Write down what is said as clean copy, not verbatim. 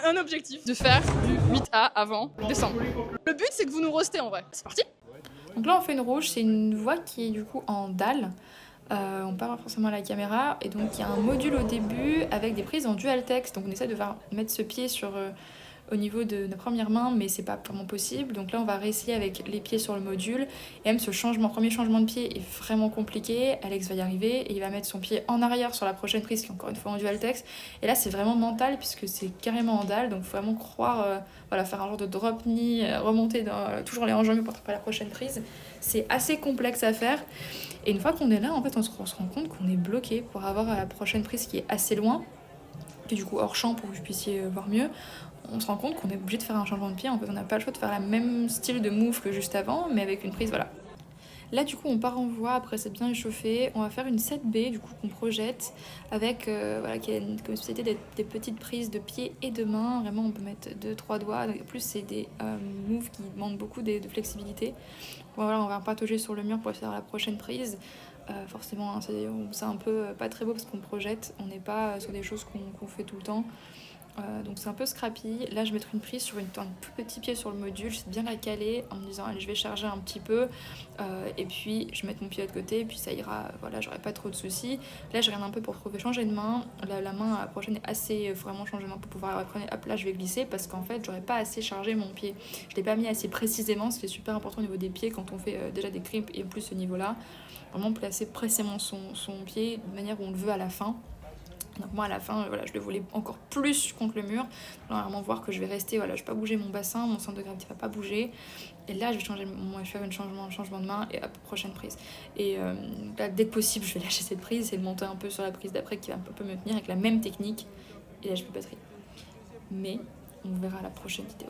un objectif de faire du 8A avant décembre. Le but, c'est que vous nous roastez en vrai. C'est parti. Donc là, on fait une rouge, c'est une voix qui est du coup en dalle. On parle forcément à la caméra et donc il y a un module au début avec des prises en dual text. Donc on essaie de mettre ce pied au niveau de la première main, mais c'est pas vraiment possible. Donc là, on va réessayer avec les pieds sur le module. Et même ce premier changement de pied est vraiment compliqué. Alex va y arriver et il va mettre son pied en arrière sur la prochaine prise, qui est encore une fois en dual text. Et là, c'est vraiment mental puisque c'est carrément en dalle. Donc il faut vraiment croire, faire un genre de drop knee, remonter toujours les enjambées pour attraper la prochaine prise. C'est assez complexe à faire. Et une fois qu'on est là, en fait, on se rend compte qu'on est bloqué pour avoir la prochaine prise qui est assez loin, qui est du coup hors champ pour que vous puissiez voir mieux. On se rend compte qu'on est obligé de faire un changement de pied. En fait, on n'a pas le choix de faire la même style de move que juste avant, mais avec une prise, voilà. Là, du coup, on part en voie, après c'est bien échauffé. On va faire une 7B, du coup, qu'on projette, avec, qui a une spécialité des petites prises de pied et de main. Vraiment, on peut mettre 2-3 doigts. En plus, c'est des moves qui demandent beaucoup de flexibilité. Voilà, on va patauger sur le mur pour faire la prochaine prise. Forcément, hein, c'est un peu pas très beau parce qu'on projette. On n'est pas sur des choses qu'on fait tout le temps. Donc c'est un peu scrappy. Là, je vais mettre une prise sur un tout petit pied sur le module. J'essaie de bien la caler en me disant allez, je vais charger un petit peu. Et puis je vais mettre mon pied de côté. Et puis ça ira. Voilà, j'aurai pas trop de soucis. Là, je regarde un peu pour trouver changer de main. La main la prochaine est assez. Faut vraiment changer de main pour pouvoir reprendre. Hop, là, je vais glisser parce qu'en fait, j'aurais pas assez chargé mon pied. Je l'ai pas mis assez précisément. Ce qui est super important au niveau des pieds quand on fait déjà des grips et en plus ce niveau-là. Vraiment placer précisément son pied de manière où on le veut à la fin. Donc moi à la fin, je le voulais encore plus contre le mur. Donc vraiment voir que je vais rester, je vais pas bouger mon bassin, mon centre de gravité va pas bouger. Et là je vais faire un changement de main et hop, prochaine prise. Et là, dès que possible je vais lâcher cette prise et de monter un peu sur la prise d'après qui va un peu me tenir avec la même technique. Et là je peux pas trier. Mais on verra à la prochaine vidéo.